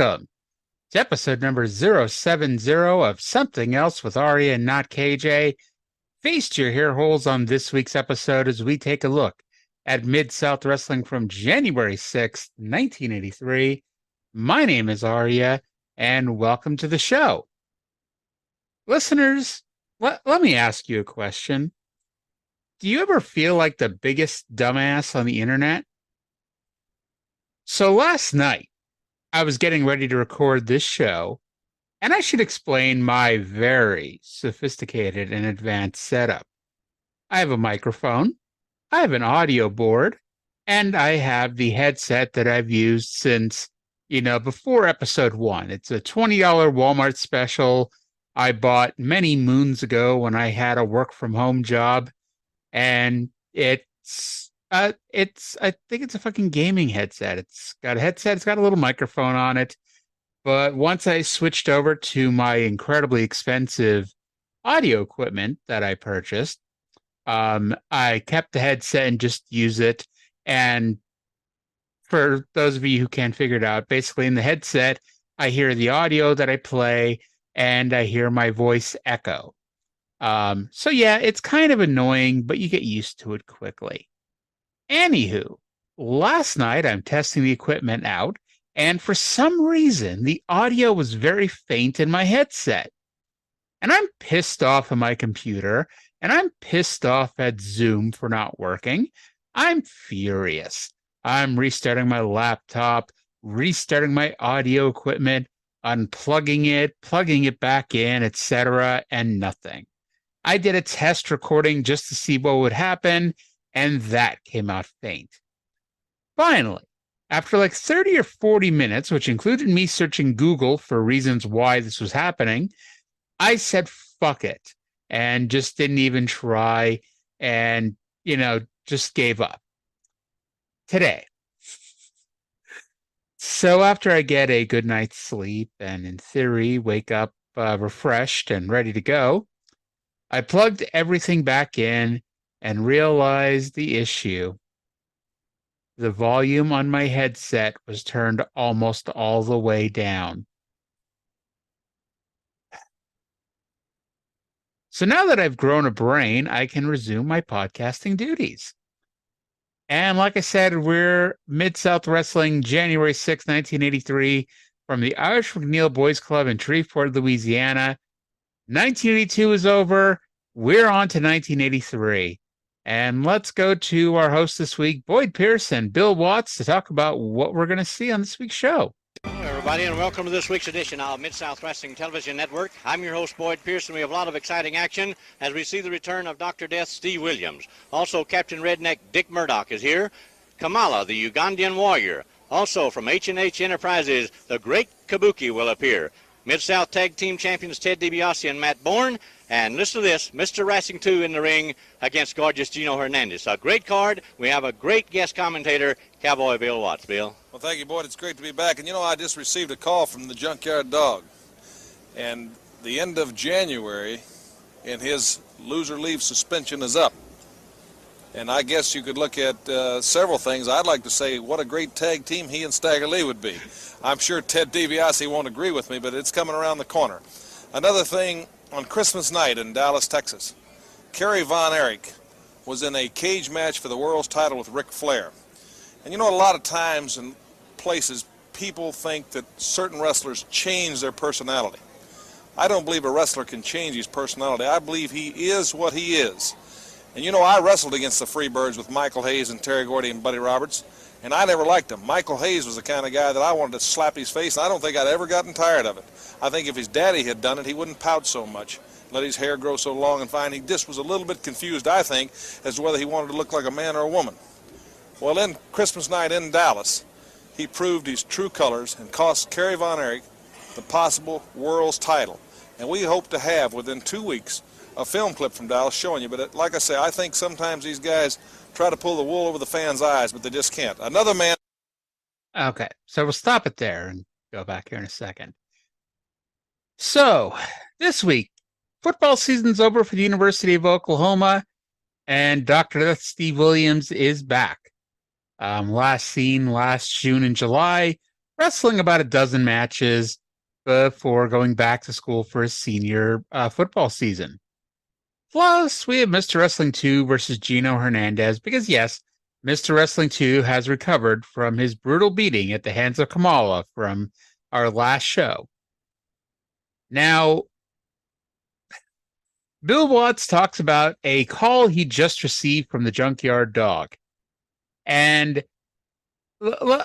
Welcome to episode number 070 of Something Else with Arya and Not KJ. Feast your hair holes on this week's episode as we take a look at Mid-South Wrestling from January 6th, 1983. My name is Arya, and welcome to the show. Listeners, let me ask you a question. Do you ever feel like the biggest dumbass on the internet? So last night, I was getting ready to record this show, and I should explain my very sophisticated and advanced setup. I have a microphone, I have an audio board, and I have the headset that I've used since, before episode 1. It's a $20 Walmart special I bought many moons ago when I had a work-from-home job, and I think it's a fucking gaming headset. It's got a headset, it's got a little microphone on it. But once I switched over to my incredibly expensive audio equipment that I purchased, I kept the headset and just use it. And for those of you who can't figure it out, basically in the headset, I hear the audio that I play and I hear my voice echo. So yeah, it's kind of annoying, but you get used to it quickly. Anywho, last night I'm testing the equipment out, and for some reason, the audio was very faint in my headset. And I'm pissed off at my computer, and I'm pissed off at Zoom for not working. I'm furious. I'm restarting my laptop, restarting my audio equipment, unplugging it, plugging it back in, etc., and nothing. I did a test recording just to see what would happen, and that came out faint. Finally, after like 30 or 40 minutes, which included me searching Google for reasons why this was happening, I said fuck it and just didn't even try and, just gave up. Today. So after I get a good night's sleep and in theory wake up refreshed and ready to go, I plugged everything back in and realized the issue. The volume on my headset was turned almost all the way down. So now that I've grown a brain, I can resume my podcasting duties. And like I said, we're Mid-South Wrestling, January 6, 1983, from the Irish McNeil Boys Club in Shreveport, Louisiana. 1982 is over. We're on to 1983. And let's go to our host this week, Boyd Pierce and Bill Watts, to talk about what we're going to see on this week's show. Hello, everybody, and welcome to this week's edition of Mid-South Wrestling Television Network. I'm your host, Boyd Pierce, and we have a lot of exciting action as we see the return of Dr. Death, Steve Williams. Also, Captain Redneck Dick Murdoch is here. Kamala, the Ugandan warrior. Also, from H&H Enterprises, the Great Kabuki will appear. Mid-South Tag Team Champions Ted DiBiase and Matt Bourne. And listen to this, Mr. Racing 2 in the ring against gorgeous Gino Hernandez. A great card. We have a great guest commentator, Cowboy Bill Watts. Bill? Well, thank you, Boyd. It's great to be back. And, I just received a call from the Junkyard Dog. And the end of January, and his loser leave suspension is up. And I guess you could look at several things. I'd like to say what a great tag team he and Stagger Lee would be. I'm sure Ted DiBiase won't agree with me, but it's coming around the corner. Another thing, on Christmas night in Dallas, Texas, Kerry Von Erich was in a cage match for the world's title with Ric Flair. And a lot of times in places, people think that certain wrestlers change their personality. I don't believe a wrestler can change his personality. I believe he is what he is. And I wrestled against the Freebirds with Michael Hayes and Terry Gordy and Buddy Roberts, and I never liked him. Michael Hayes was the kind of guy that I wanted to slap his face, and I don't think I'd ever gotten tired of it. I think if his daddy had done it, he wouldn't pout so much, let his hair grow so long and fine. He just was a little bit confused, I think, as to whether he wanted to look like a man or a woman. Well, in Christmas night in Dallas, he proved his true colors and cost Kerry Von Erich the possible world's title. And we hope to have, within 2 weeks, a film clip from Dallas showing you. But like I say, I think sometimes these guys try to pull the wool over the fans' eyes, but they just can't. Another man. Okay, so we'll stop it there and go back here in a second. So, this week, football season's over for the University of Oklahoma, and Dr. Death Steve Williams is back. Last seen last June and July, wrestling about a dozen matches before going back to school for his senior football season. Plus, we have Mr. Wrestling 2 versus Gino Hernandez because, yes, Mr. Wrestling 2 has recovered from his brutal beating at the hands of Kamala from our last show. Now, Bill Watts talks about a call he just received from the Junkyard Dog. And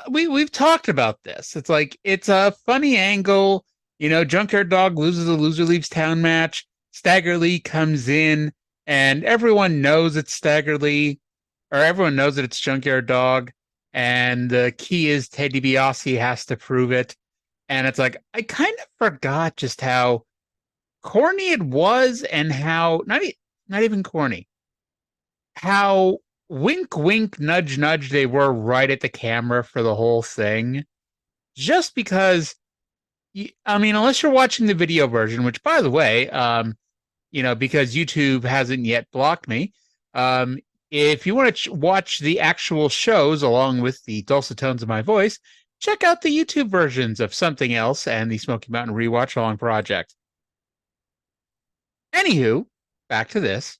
we've talked about this. It's like, it's a funny angle. You know, Junkyard Dog loses a loser leaves town match. Stagger Lee comes in, and everyone knows it's Stagger Lee, or everyone knows that it's Junkyard Dog. And the key is Ted DiBiase has to prove it. And it's like, I kind of forgot just how corny it was, and how not even corny, how wink wink nudge nudge they were right at the camera for the whole thing. Just because, I mean, unless you're watching the video version, which, by the way, because YouTube hasn't yet blocked me, if you want to watch the actual shows along with the dulcet tones of my voice, check out the YouTube versions of Something Else and the Smoky Mountain Rewatch Along Project. Anywho, back to this.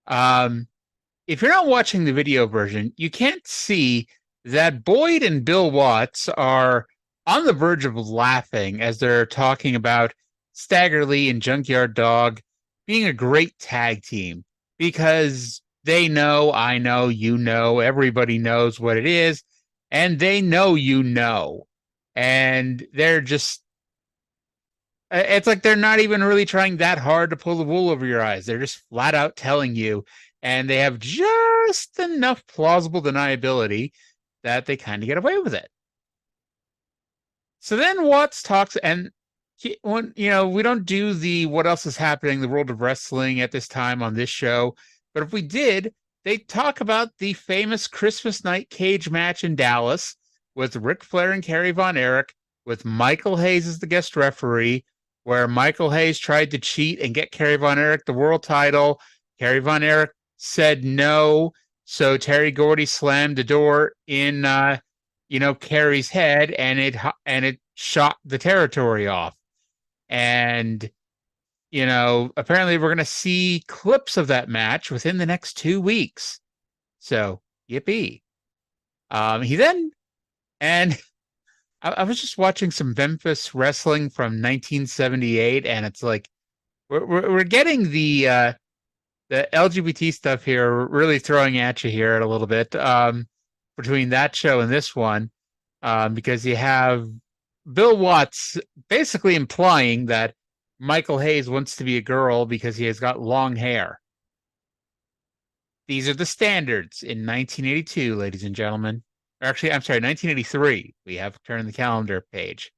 If you're not watching the video version, you can't see that Boyd and Bill Watts are on the verge of laughing as they're talking about Stagger Lee and Junkyard Dog being a great tag team, because they know, I know, you know, everybody knows what it is, and they know, you know, and they're just, it's like they're not even really trying that hard to pull the wool over your eyes. They're just flat out telling you, and they have just enough plausible deniability that they kind of get away with it. So then Watts talks, and we don't do the what else is happening in the world of wrestling at this time on this show, but if we did, they talk about the famous Christmas night cage match in Dallas with Ric Flair and Kerry Von Erich, with Michael Hayes as the guest referee, where Michael Hayes tried to cheat and get Kerry Von Erich the world title. Kerry Von Erich said no, so Terry Gordy slammed the door in, Kerry's head, and it shot the territory off. And, apparently we're going to see clips of that match within the next 2 weeks. So, yippee. I was just watching some Memphis wrestling from 1978, and it's like, we're getting the LGBT stuff here really throwing at you here a little bit, between that show and this one, because you have Bill Watts basically implying that Michael Hayes wants to be a girl because he has got long hair. These are the standards in 1982, ladies and gentlemen. Actually, I'm sorry, 1983. We have to turn the calendar page.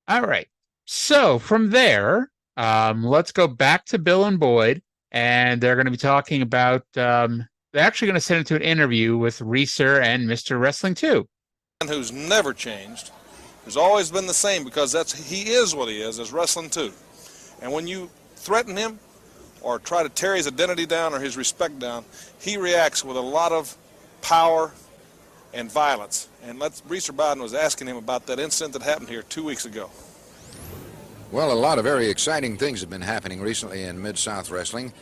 All right. So from there, let's go back to Bill and Boyd, and they're going to be talking about, they're actually going to send it to an interview with Reeser and Mr. Wrestling 2. Who's never changed, has always been the same, because he is what he is as Wrestling 2. And when you threaten him or try to tear his identity down or his respect down, he reacts with a lot of power and violence. And Reeser Biden was asking him about that incident that happened here 2 weeks ago. Well, a lot of very exciting things have been happening recently in Mid-South Wrestling,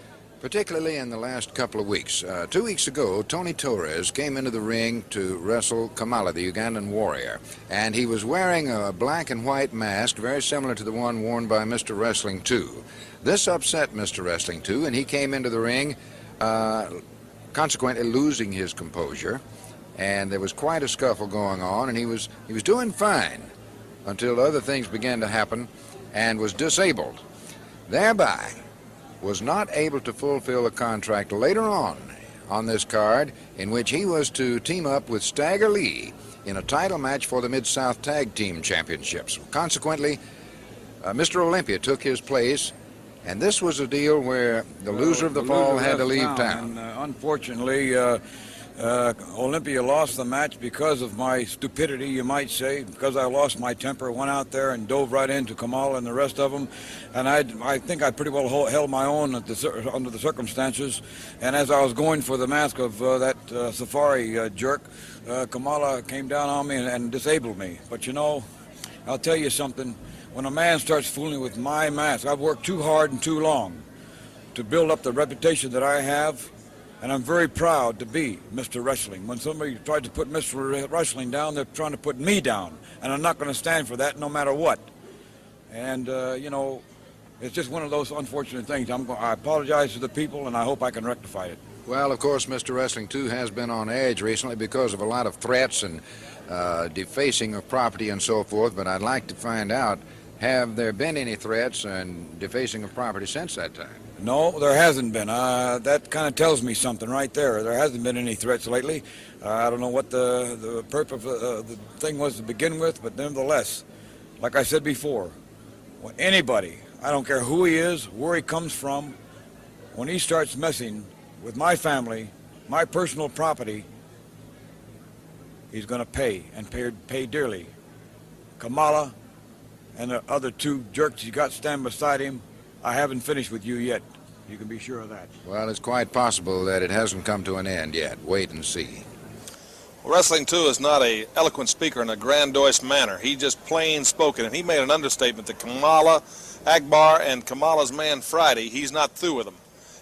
particularly in the last couple of weeks. 2 weeks ago, Tony Torres came into the ring to wrestle Kamala, the Ugandan warrior, and he was wearing a black and white mask very similar to the one worn by Mr. Wrestling 2. This upset Mr. Wrestling 2, and he came into the ring consequently losing his composure, and there was quite a scuffle going on, and he was doing fine until other things began to happen, and was disabled, thereby was not able to fulfill a contract later on this card, in which he was to team up with Stagger Lee in a title match for the Mid-South Tag Team Championships. Consequently, Mr. Olympia took his place, and this was a deal where the loser of the fall had to leave town. And, unfortunately, Olympia lost the match because of my stupidity, you might say, because I lost my temper, went out there and dove right into Kamala and the rest of them, and I think I pretty well held my own under the circumstances. And as I was going for the mask of that safari jerk, Kamala came down on me and disabled me. But you know, I'll tell you something. When a man starts fooling with my mask, I've worked too hard and too long to build up the reputation that I have. And I'm very proud to be Mr. Wrestling. When somebody tried to put Mr. Wrestling down, they're trying to put me down. And I'm not going to stand for that no matter what. And, you know, it's just one of those unfortunate things. I apologize to the people, and I hope I can rectify it. Well, of course, Mr. Wrestling, too, has been on edge recently because of a lot of threats and defacing of property and so forth. But I'd like to find out, have there been any threats and defacing of property since that time? No, there hasn't been. That kind of tells me something right there. There hasn't been any threats lately. I don't know what the purpose of the thing was to begin with, but nevertheless, like I said before, when anybody, I don't care who he is, where he comes from, when he starts messing with my family, my personal property, he's going to pay, and pay dearly. Kamala and the other two jerks he got standing beside him, I haven't finished with you yet. You can be sure of that. Well, it's quite possible that it hasn't come to an end yet. Wait and see. Well, Wrestling 2 is not an eloquent speaker in a grandiose manner. He just plain spoken, and he made an understatement that Kamala, Akbar, and Kamala's man Friday, he's not through with them.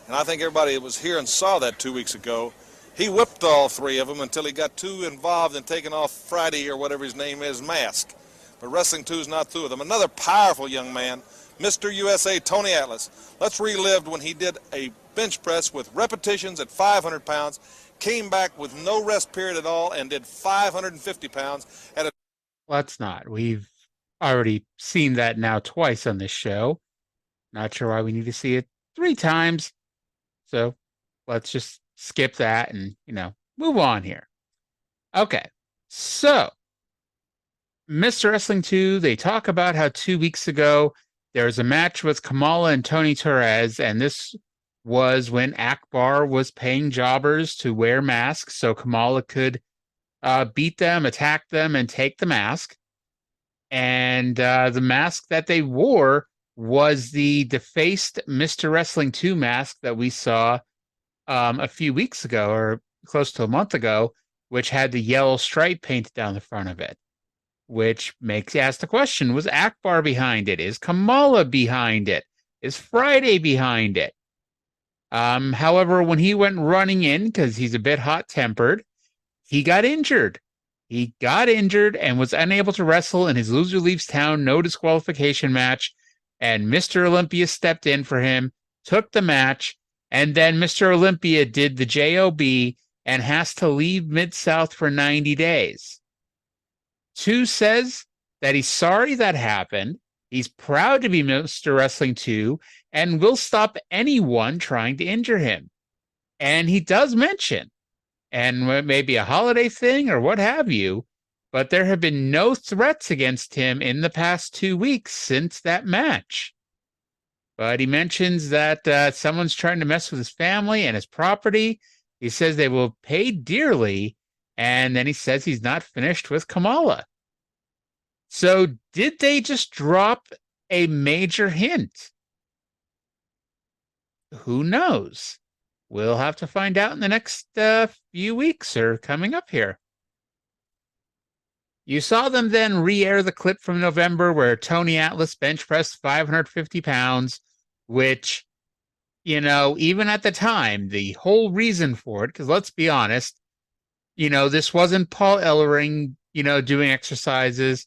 And I think everybody that was here and saw that 2 weeks ago, he whipped all three of them until he got too involved in taking off Friday or whatever his name is, mask. But Wrestling 2 is not through with them. Another powerful young man, Mr. USA Tony Atlas. Let's relive when he did a bench press with repetitions at 500 pounds, came back with no rest period at all, and did 550 pounds at a... Let's not. We've already seen that now twice on this show. Not sure why we need to see it 3 times. So let's just skip that and, move on here. Okay. So, Mr. Wrestling 2, they talk about how 2 weeks ago, there was a match with Kamala and Tony Torres, and this was when Akbar was paying jobbers to wear masks so Kamala could beat them, attack them, and take the mask. And the mask that they wore was the defaced Mr. Wrestling 2 mask that we saw a few weeks ago, or close to a month ago, which had the yellow stripe painted down the front of it. Which makes you ask the question, was Akbar behind it? Is Kamala behind it? Is Friday behind it? However, when he went running in, because he's a bit hot-tempered, he got injured. He got injured and was unable to wrestle in his Loser Leaves Town no disqualification match, and Mr. Olympia stepped in for him, took the match, and then Mr. Olympia did the JOB and has to leave Mid-South for 90 days. 2 says that he's sorry that happened. He's proud to be Mr. Wrestling 2 and will stop anyone trying to injure him. And he does mention, and maybe a holiday thing or what have you, but there have been no threats against him in the past 2 weeks since that match. But he mentions that someone's trying to mess with his family and his property. He says they will pay dearly. And then he says he's not finished with Kamala. So did they just drop a major hint? Who knows? We'll have to find out in the next few weeks or coming up here. You saw them then re-air the clip from November where Tony Atlas bench pressed 550 pounds, which, even at the time, the whole reason for it, because let's be honest, this wasn't Paul Ellering, doing exercises.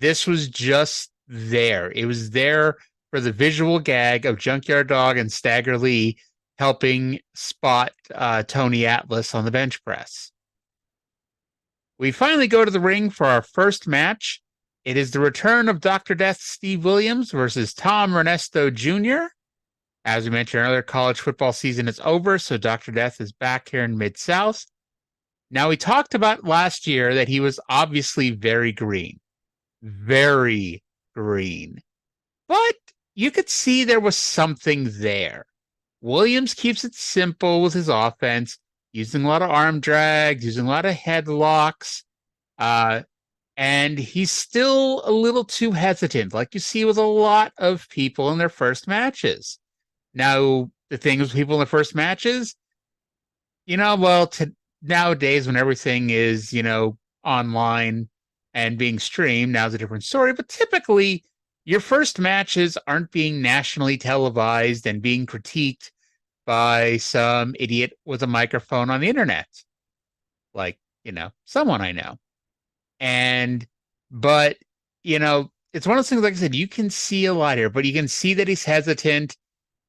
This was just there. It was there for the visual gag of Junkyard Dog and Stagger Lee helping spot Tony Atlas on the bench press. We finally go to the ring for our first match. It is the return of Dr. Death Steve Williams versus Tom Ernesto Jr. As we mentioned earlier, college football season is over, so Dr. Death is back here in Mid-South. Now, we talked about last year that he was obviously very green. Very green. But you could see there was something there. Williams keeps it simple with his offense, using a lot of arm drags, using a lot of headlocks. And he's still a little too hesitant, like you see with a lot of people in their first matches. Now, the thing with people in their first matches, nowadays when everything is, online and being streamed, now's a different story. But typically, your first matches aren't being nationally televised and being critiqued by some idiot with a microphone on the internet. Like, someone I know. But it's one of those things, like I said, you can see a lot here, but you can see that he's hesitant.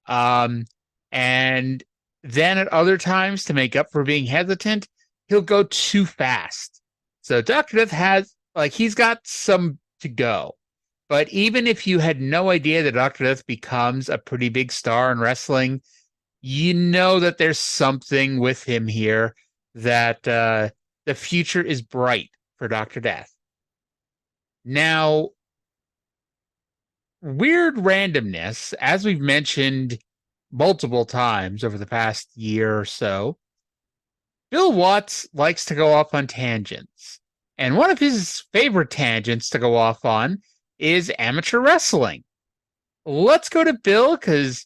And then at other times, to make up for being hesitant, he'll go too fast. So Dr. Death he's got some to go. But even if you had no idea that Dr. Death becomes a pretty big star in wrestling, you know that there's something with him here, that the future is bright for Dr. Death. Now, weird randomness, as we've mentioned multiple times over the past year or so, Bill Watts likes to go off on tangents. And one of his favorite tangents to go off on is amateur wrestling. Let's go to Bill, because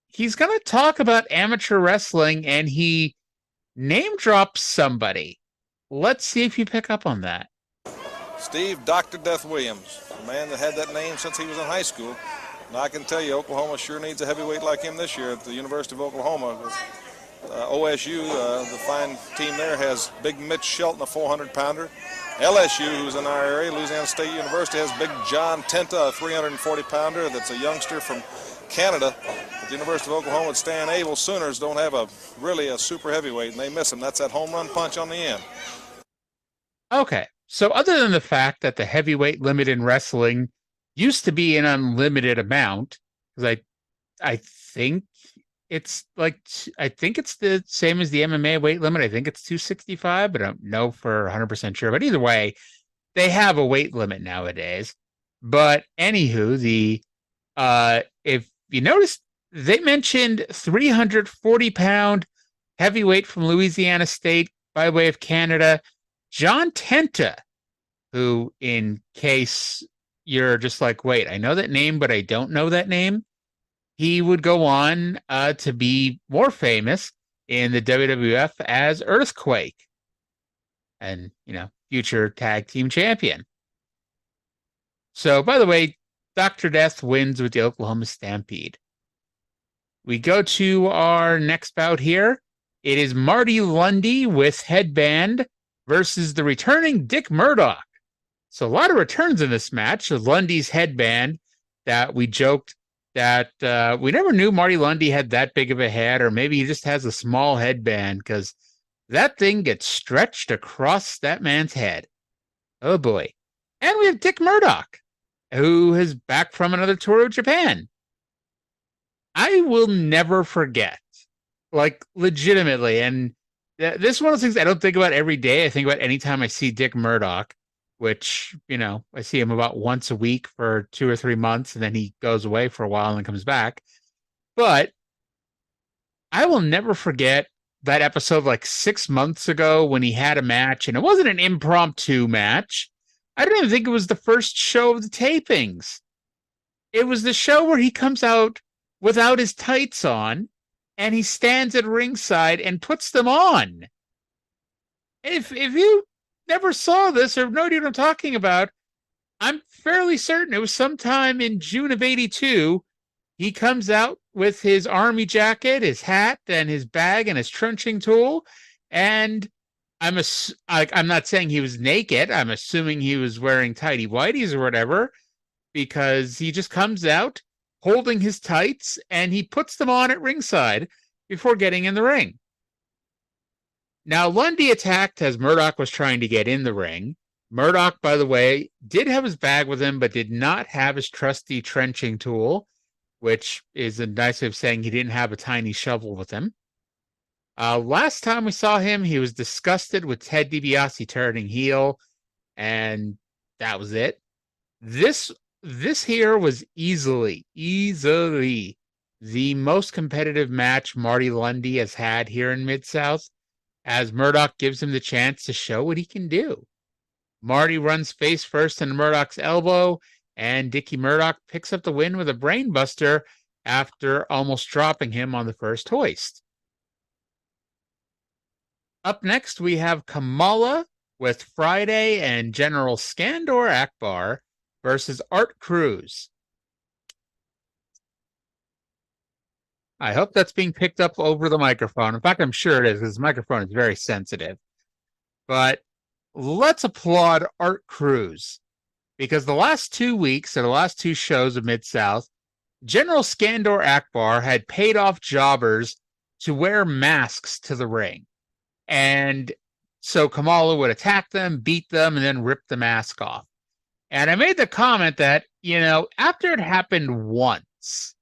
he's going to talk about amateur wrestling, and he name drops somebody. Let's see if you pick up on that. Steve Dr. Death Williams, a man that had that name since he was in high school. And I can tell you, Oklahoma sure needs a heavyweight like him this year at the University of Oklahoma. OSU, the fine team there, has Big Mitch Shelton, a 400-pounder. LSU, who's in our area, Louisiana State University, has Big John Tenta, a 340-pounder that's a youngster from Canada. At the University of Oklahoma, at Stan Abel, Sooners don't have really a super heavyweight, and they miss him. That's that home run punch on the end. Okay, so other than the fact that the heavyweight limit in wrestling used to be an unlimited amount, because I think it's the same as the MMA weight limit. I think it's 265, but I don't know for 100% sure. But either way, they have a weight limit nowadays. But anywho, if you notice, they mentioned 340-pound heavyweight from Louisiana State by way of Canada, John Tenta, who, in case you're just like, wait, I know that name, but I don't know that name, he would go on to be more famous in the WWF as Earthquake and, future tag team champion. So, by the way, Dr. Death wins with the Oklahoma Stampede. We go to our next bout here. It is Marty Lundy with Headband versus the returning Dick Murdoch. So a lot of returns in this match. Lundy's Headband, that we joked that we never knew Marty Lundy had that big of a head, or maybe he just has a small headband, because that thing gets stretched across that man's head. Oh boy. And we have Dick Murdoch, who is back from another tour of Japan. I will never forget, legitimately, and this is one of those things I don't think about every day. I think about anytime I see Dick Murdoch, which, I see him about once a week for 2 or 3 months, and then he goes away for a while and then comes back. But I will never forget that episode 6 months ago when he had a match, and it wasn't an impromptu match. I don't even think it was the first show of the tapings. It was the show where he comes out without his tights on, and he stands at ringside and puts them on. If you never saw this or no idea what I'm talking about, I'm fairly certain it was sometime in June of '82. He comes out with his army jacket, his hat, and his bag, and his trunching tool. And I'm not saying he was naked. I'm assuming he was wearing tighty whities or whatever, because he just comes out holding his tights and he puts them on at ringside before getting in the ring. Now, Lundy attacked as Murdoch was trying to get in the ring. Murdoch, by the way, did have his bag with him, but did not have his trusty trenching tool, which is a nice way of saying he didn't have a tiny shovel with him. Last time we saw him, he was disgusted with Ted DiBiase turning heel, and that was it. This here was easily the most competitive match Marty Lundy has had here in Mid-South. as Murdoch gives him the chance to show what he can do. Marty runs face first into Murdoch's elbow, and Dickie Murdoch picks up the win with a brainbuster after almost dropping him on the first hoist. Up next, we have Kamala with Friday and General Skandor Akbar versus Art Cruz. I hope that's being picked up over the microphone. In fact, I'm sure it is, because the microphone is very sensitive. But let's applaud Art Cruz, because the last 2 weeks, or the last two shows of Mid-South, General Skandor Akbar had paid off jobbers to wear masks to the ring. And so Kamala would attack them, beat them, and then rip the mask off. And I made the comment that, after it happened once,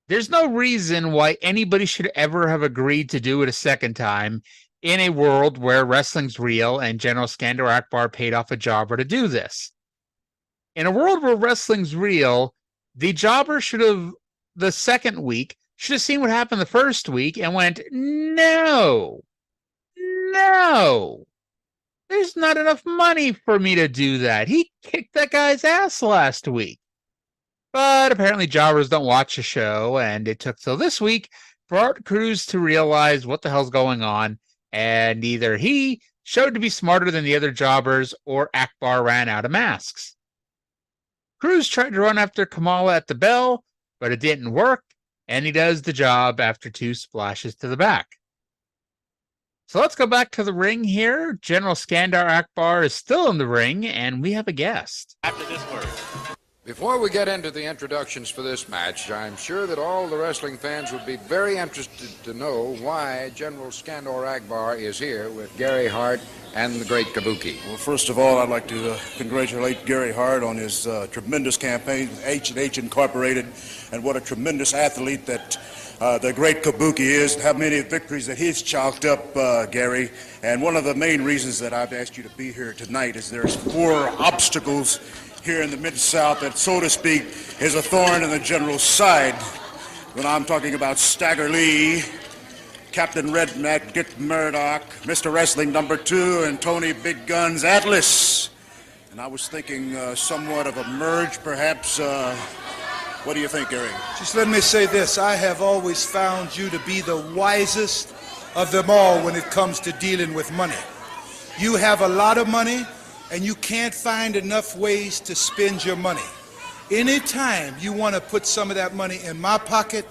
there's no reason why anybody should ever have agreed to do it a second time in a world where wrestling's real and General Skandor Akbar paid off a jobber to do this. In a world where wrestling's real, the jobber the second week, should have seen what happened the first week and went, no, there's not enough money for me to do that. He kicked that guy's ass last week. But apparently jobbers don't watch the show, and it took till this week for Art Cruz to realize what the hell's going on, and either he showed to be smarter than the other jobbers, or Akbar ran out of masks. Cruz tried to run after Kamala at the bell, but it didn't work, and he does the job after 2 splashes to the back. So let's go back to the ring here. General Skandor Akbar is still in the ring, and we have a guest. After this word. Before we get into the introductions for this match, I'm sure that all the wrestling fans would be very interested to know why General Skandor Akbar is here with Gary Hart and the Great Kabuki. Well, first of all, I'd like to congratulate Gary Hart on his tremendous campaign, H&H Incorporated, and what a tremendous athlete that the Great Kabuki is, how many victories that he's chalked up, Gary. And one of the main reasons that I've asked you to be here tonight is there's 4 obstacles here in the Mid-South that, so to speak, is a thorn in the general's side. When I'm talking about Stagger Lee, Captain Redneck, Dick Murdoch, Mr. Wrestling number 2, and Tony Big Guns Atlas. And I was thinking somewhat of a merge, perhaps. What do you think, Gary? Just let me say this. I have always found you to be the wisest of them all when it comes to dealing with money. You have a lot of money, and you can't find enough ways to spend your money. Anytime you want to put some of that money in my pocket,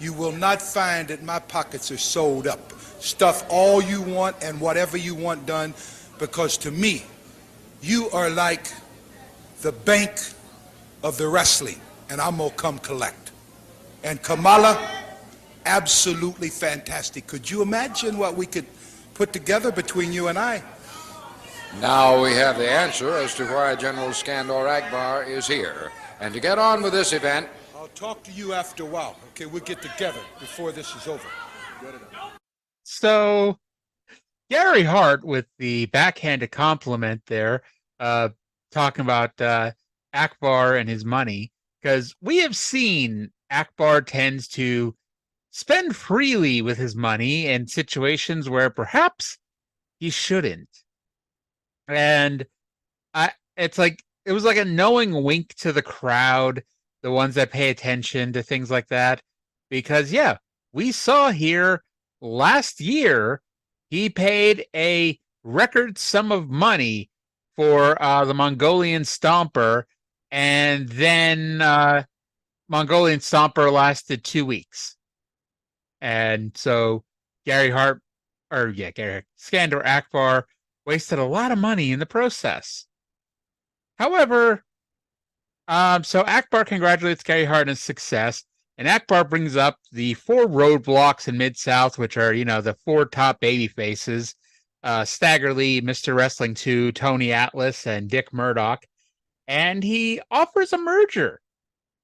you will not find that my pockets are sewed up. Stuff all you want and whatever you want done, because to me, you are like the bank of the wrestling, and I'm gonna come collect. And Kamala, absolutely fantastic. Could you imagine what we could put together between you and I? Now we have the answer as to why General Skandor Akbar is here. And to get on with this event, I'll talk to you after a while. Okay, we'll get together before this is over. So, Gary Hart with the backhanded compliment there, talking about Akbar and his money, because we have seen Akbar tends to spend freely with his money in situations where perhaps he shouldn't. And it was like a knowing wink to the crowd, the ones that pay attention to things like that. Because, yeah, we saw here last year, he paid a record sum of money for the Mongolian Stomper, and then Mongolian Stomper lasted 2 weeks. And so Skandor Akbar wasted a lot of money in the process. However, so Akbar congratulates Gary Hart on his success, and Akbar brings up the 4 roadblocks in Mid-South, which are, the 4 top baby faces, Stagger Lee, Mr. Wrestling 2, Tony Atlas, and Dick Murdoch. And he offers a merger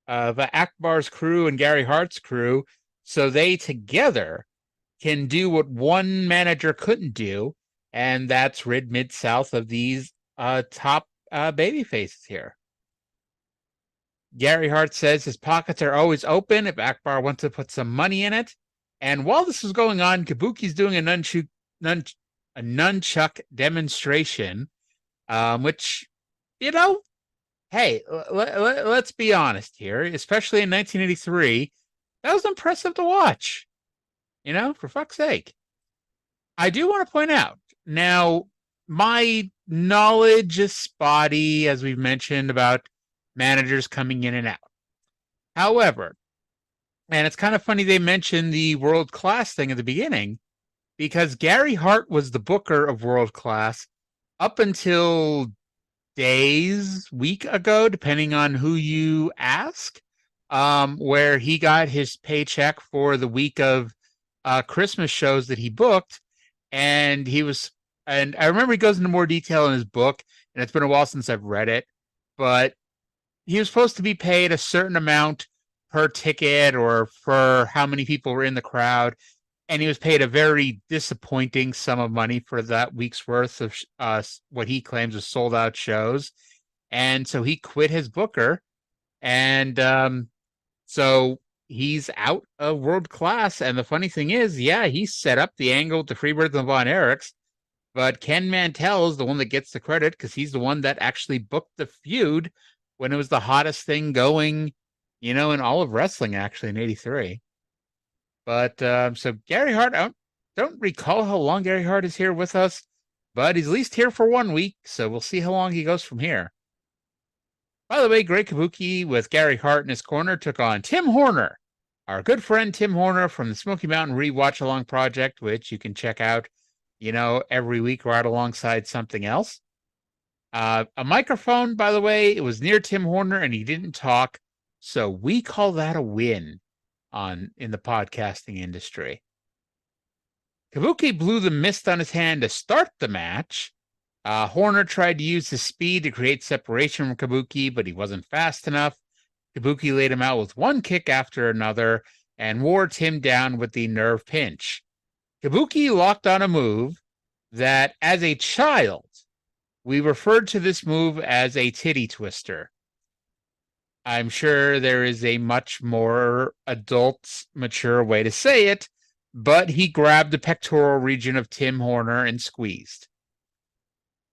of Akbar's crew and Gary Hart's crew, so they together can do what one manager couldn't do, and that's rid Mid-South of these top baby faces here. Gary Hart says his pockets are always open if Akbar wants to put some money in it. And while this is going on, Kabuki's doing a a nunchuck demonstration, which, you know, hey, let's be honest here, especially in 1983, that was impressive to watch. You know, for fuck's sake. I do want to point out, now, my knowledge is spotty, as we've mentioned, about managers coming in and out. However, and it's kind of funny they mentioned the world class thing at the beginning, because Gary Hart was the booker of world class up until week ago, depending on who you ask, where he got his paycheck for the week of Christmas shows that he booked. And I remember he goes into more detail in his book, and it's been a while since I've read it, but he was supposed to be paid a certain amount per ticket or for how many people were in the crowd. And he was paid a very disappointing sum of money for that week's worth of what he claims was sold out shows. And so he quit his booker. And so he's out of world class. And the funny thing is, yeah, he set up the angle to Freebirds and Von Erichs. But Ken Mantell is the one that gets the credit because he's the one that actually booked the feud when it was the hottest thing going, you know, in all of wrestling, actually, in 83. But so Gary Hart, I don't recall how long Gary Hart is here with us, but he's at least here for 1 week, so we'll see how long he goes from here. By the way, Great Kabuki with Gary Hart in his corner took on Tim Horner, our good friend Tim Horner from the Smoky Mountain Rewatch Along Project, which you can check out, you know, every week right alongside something else. A microphone, by the way, it was near Tim Horner and he didn't talk, so we call that a win in the podcasting industry. Kabuki blew the mist on his hand to start the match. Horner tried to use his speed to create separation from Kabuki, but he wasn't fast enough. Kabuki laid him out with one kick after another and wore Tim down with the nerve pinch. Kabuki locked on a move that, as a child, we referred to this move as a titty twister. I'm sure there is a much more adult, mature way to say it, but he grabbed the pectoral region of Tim Horner and squeezed.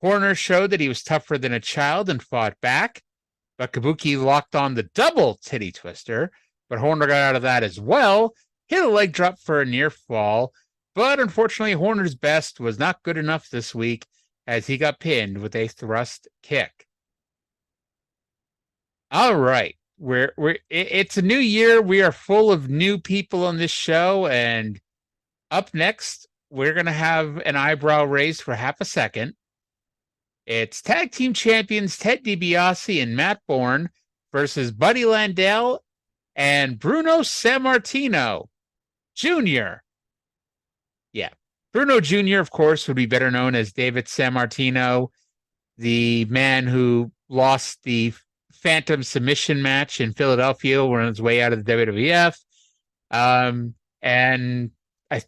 Horner showed that he was tougher than a child and fought back, but Kabuki locked on the double titty twister, but Horner got out of that as well, hit a leg drop for a near fall, but unfortunately Horner's best was not good enough this week as he got pinned with a thrust kick. All right, it's a new year. We are full of new people on this show, and up next, we're going to have an eyebrow raised for half a second. It's tag team champions Ted DiBiase and Matt Bourne versus Buddy Landel and Bruno Sammartino Jr. Yeah, Bruno Jr., of course, would be better known as David Sammartino, the man who lost the Phantom submission match in Philadelphia on his way out of the WWF. And I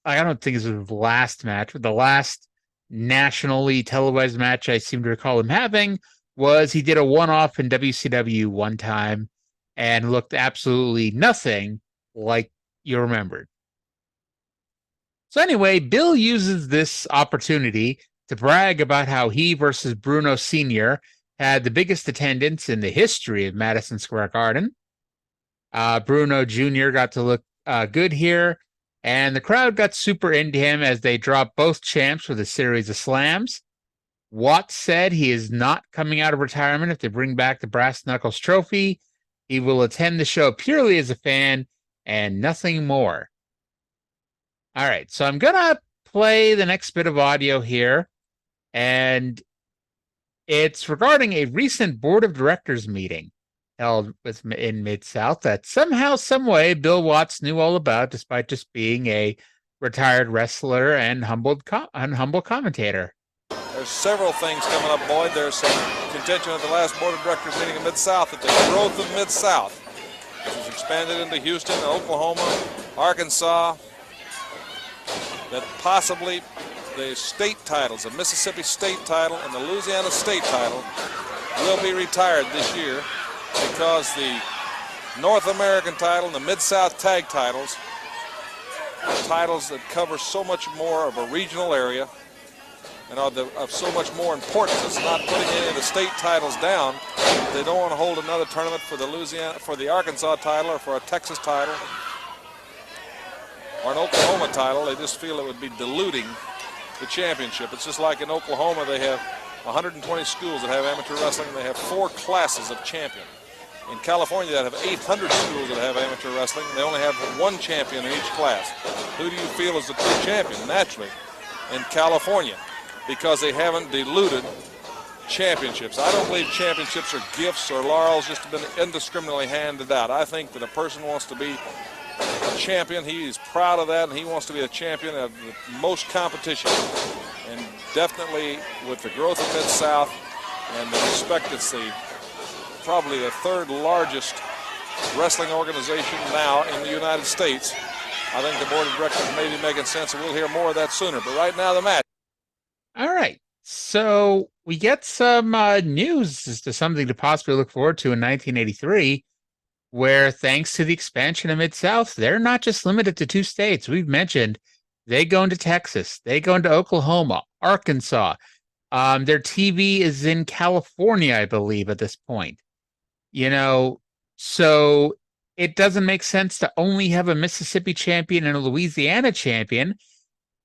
don't think this was the last match, but the last nationally televised match I seem to recall him having was he did a one-off in WCW one time and looked absolutely nothing like you remembered. So anyway, Bill uses this opportunity to brag about how he versus Bruno Sr. had the biggest attendance in the history of Madison Square Garden. Bruno Jr. got to look good here, and the crowd got super into him as they dropped both champs with a series of slams. Watts said he is not coming out of retirement if they bring back the Brass Knuckles Trophy. He will attend the show purely as a fan and nothing more. All right, so I'm going to play the next bit of audio here, and it's regarding a recent board of directors meeting held in Mid-South that somehow, someway, Bill Watts knew all about, despite just being a retired wrestler and humble commentator. There's several things coming up, Boyd. There's some contention at the last board of directors meeting in Mid-South that the growth of Mid-South, which has expanded into Houston, Oklahoma, Arkansas, that possibly the state titles, the Mississippi state title and the Louisiana state title, will be retired this year because the North American title and the Mid-South tag titles titles that cover so much more of a regional area and are of so much more importance. It's not putting any of the state titles down. They don't want to hold another tournament for the Arkansas title or for a Texas title or an Oklahoma title. They just feel it would be diluting the championship. It's just like in Oklahoma, they have 120 schools that have amateur wrestling, and they have 4 classes of champion. In California, they have 800 schools that have amateur wrestling. They only have 1 champion in each class. Who do you feel is the true champion? Naturally, in California, because they haven't diluted championships. I don't believe championships are gifts or laurels just have been indiscriminately handed out. I think that a person wants to be a champion. He is proud of that, and he wants to be a champion of the most competition. And definitely with the growth of Mid-South and the respect, it's probably the 3rd largest wrestling organization now in the United States. I think the board of directors may be making sense, and we'll hear more of that sooner. But right now, the match. All right. So we get some news as to something to possibly look forward to in 1983, where thanks to the expansion of Mid-South, they're not just limited to 2 states. We've mentioned they go into Texas, they go into Oklahoma, Arkansas. Their TV is in California, I believe, at this point. So it doesn't make sense to only have a Mississippi champion and a Louisiana champion.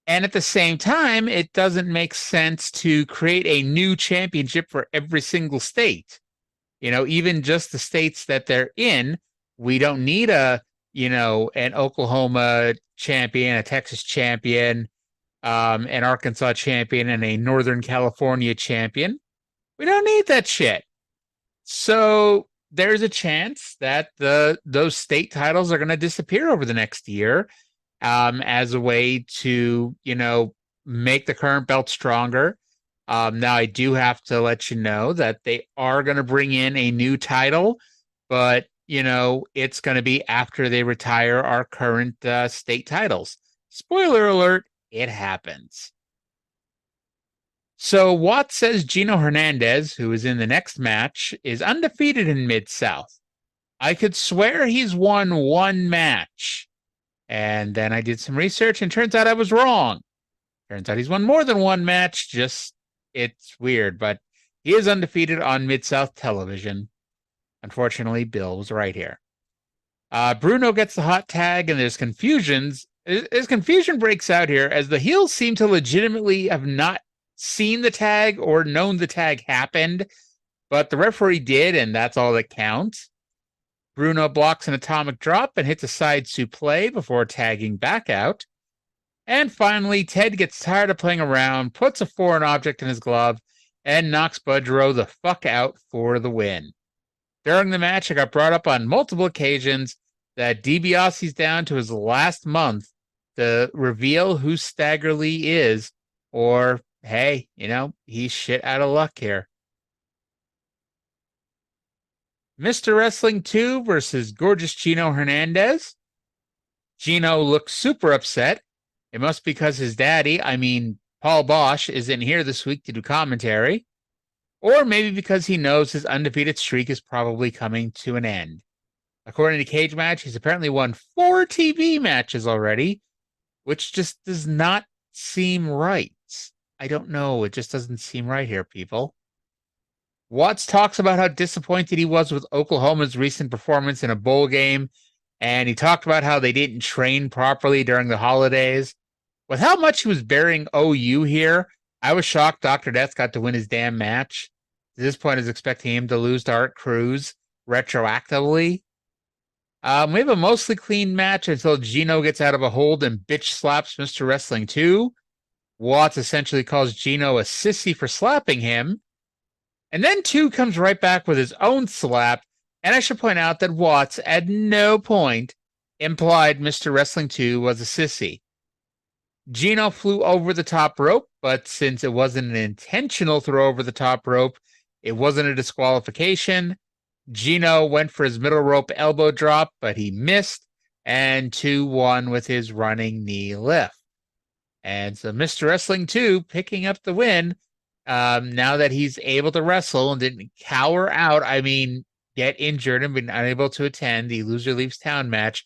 And at the same time, it doesn't make sense to create a new championship for every single state. Even just the states that they're in, we don't need an Oklahoma champion, a Texas champion, an Arkansas champion, and a Northern California champion. We don't need that shit. So there's a chance that those state titles are going to disappear over the next year as a way to, make the current belt stronger. Now, I do have to let you know that they are going to bring in a new title, but, it's going to be after they retire our current state titles. Spoiler alert, it happens. So Watts says Gino Hernandez, who is in the next match, is undefeated in Mid-South. I could swear he's won 1 match. And then I did some research, and turns out I was wrong. Turns out he's won more than 1 match. It's weird, but he is undefeated on Mid-South television. Unfortunately, Bill was right here. Bruno gets the hot tag, and there's confusion breaks out here as the heels seem to legitimately have not seen the tag or known the tag happened, but the referee did, and that's all that counts. Bruno blocks an atomic drop and hits a side suplex before tagging back out. And finally, Ted gets tired of playing around, puts a foreign object in his glove, and knocks Budrow the fuck out for the win. During the match, it got brought up on multiple occasions that DiBiase's down to his last month to reveal who Stagger Lee is, or, hey, he's shit out of luck here. Mr. Wrestling 2 versus Gorgeous Gino Hernandez. Gino looks super upset. It must be because his daddy, Paul Bosch, isn't here this week to do commentary. Or maybe because he knows his undefeated streak is probably coming to an end. According to Cage Match, he's apparently won 4 TV matches already, which just does not seem right. I don't know. It just doesn't seem right here, people. Watts talks about how disappointed he was with Oklahoma's recent performance in a bowl game, and he talked about how they didn't train properly during the holidays. With how much he was burying OU here, I was shocked Dr. Death got to win his damn match. At this point, I was expecting him to lose to Art Cruz retroactively. We have a mostly clean match until Gino gets out of a hold and bitch slaps Mr. Wrestling 2. Watts essentially calls Gino a sissy for slapping him. And then 2 comes right back with his own slap. And I should point out that Watts at no point implied Mr. Wrestling 2 was a sissy. Gino flew over the top rope, but since it wasn't an intentional throw over the top rope, it wasn't a disqualification. Gino went for his middle rope elbow drop, but he missed, and 2 won with his running knee lift. And so Mr. Wrestling 2 picking up the win now that he's able to wrestle and didn't cower out, get injured and been unable to attend the Loser Leaves Town match.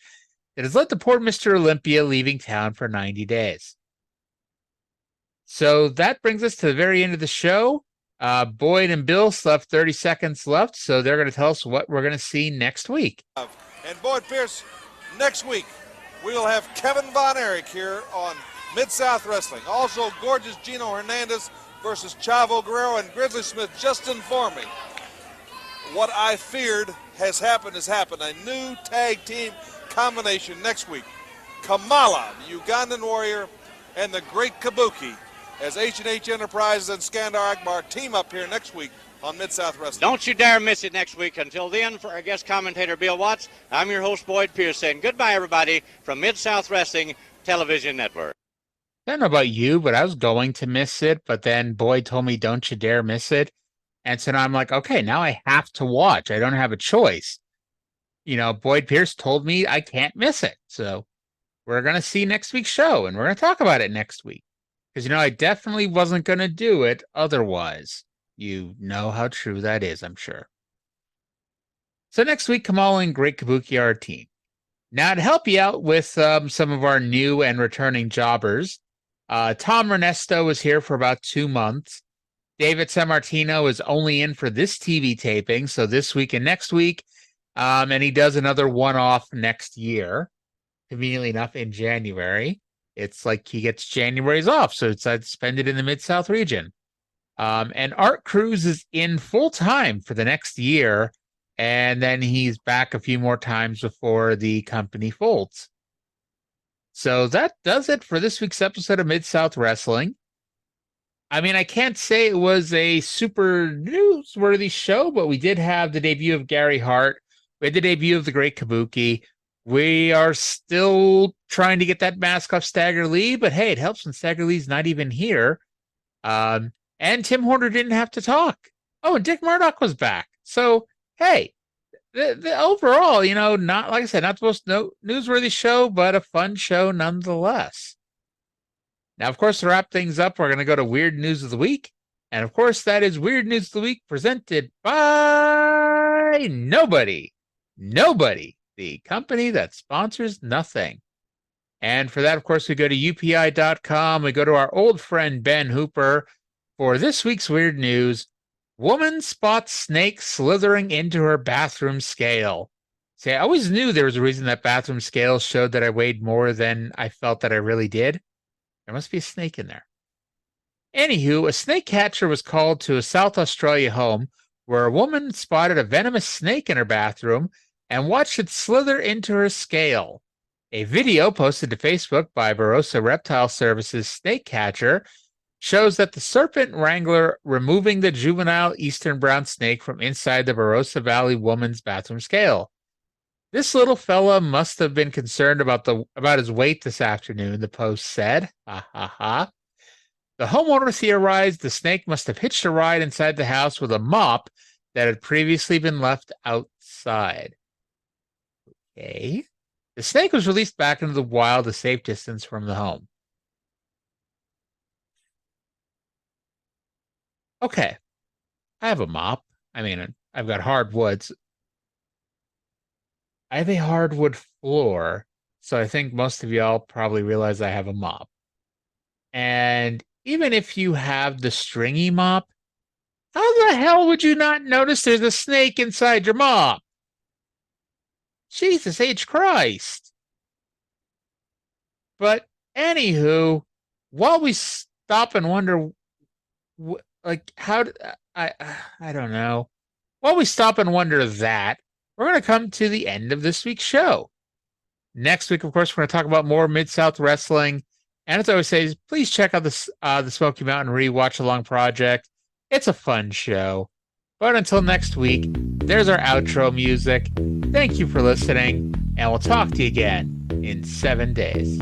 that has led to poor Mr. Olympia leaving town for 90 days. So that brings us to the very end of the show. Boyd and Bill still have 30 seconds left, so they're going to tell us what we're going to see next week. And Boyd Pierce, next week, we'll have Kevin Von Erich here on Mid-South Wrestling. Also, gorgeous Gino Hernandez versus Chavo Guerrero, and Grizzly Smith just informed me what I feared has happened has happened. A new tag team combination next week. Kamala, the Ugandan Warrior, and the Great Kabuki as H&H Enterprises and Skandor Akbar team up here next week on Mid-South Wrestling. Don't you dare miss it next week. Until then, for our guest commentator Bill Watts, I'm your host Boyd Pierce saying goodbye, everybody, from Mid-South Wrestling Television Network. I don't know about you, but I was going to miss it, but then Boyd told me, don't you dare miss it. And so now I'm like, okay, now I have to watch. I don't have a choice. You know, Boyd Pierce told me I can't miss it. So we're going to see next week's show, and we're going to talk about it next week. Because, you know, I definitely wasn't going to do it otherwise. You know how true that is, I'm sure. So next week, Kamala and Great Kabuki are our team. Now, to help you out with some of our new and returning jobbers, Tom Ernesto is here for about 2 months. David Sammartino is only in for this TV taping, so this week and next week, and he does another one-off next year, conveniently enough, in January. It's like he gets January's off, so it's to spend it in the Mid-South region. And Art Cruz is in full-time for the next year, and then he's back a few more times before the company folds. So that does it for this week's episode of Mid-South Wrestling. I mean, I can't say it was a super newsworthy show, but we did have the debut of Gary Hart. We had the debut of the Great Kabuki. We are still trying to get that mask off Stagger Lee, but hey, it helps when Stagger Lee's not even here. And Tim Horner didn't have to talk. Oh, and Dick Murdoch was back. So, hey, the overall, you know, not, like I said, not the most newsworthy show, but a fun show nonetheless. Now, of course, to wrap things up, we're going to go to Weird News of the Week. And, of course, that is Weird News of the Week presented by Nobody. Nobody, the company that sponsors nothing. And for that, of course, we go to UPI.com. We go to our old friend Ben Hooper for this week's Weird News. Woman spots snake slithering into her bathroom scale. See, I always knew there was a reason that bathroom scale showed that I weighed more than I felt that I really did. There must be a snake in there. Anywho, a snake catcher was called to a South Australia home where a woman spotted a venomous snake in her bathroom and watched it slither into her scale. A video posted to Facebook by Barossa Reptile Services snake catcher shows that the serpent wrangler removing the juvenile eastern brown snake from inside the Barossa Valley woman's bathroom scale. This little fella must have been concerned about his weight this afternoon, the post said. Ha ha ha. The homeowner theorized the snake must have hitched a ride inside the house with a mop that had previously been left outside. Okay. The snake was released back into the wild a safe distance from the home. Okay. I have a mop. I mean, I've got hardwoods. I have a hardwood floor, so I think most of y'all probably realize I have a mop. And even if you have the stringy mop, how the hell would you not notice there's a snake inside your mop? Jesus H. Christ. But anywho, while we stop and wonder, like, how, I don't know. While we stop and wonder that, we're going to come to the end of this week's show. Next week, of course, we're going to talk about more Mid-South Wrestling. And as I always say, please check out the Smoky Mountain Rewatch Along project. It's a fun show. But until next week, there's our outro music. Thank you for listening, and we'll talk to you again in 7 days.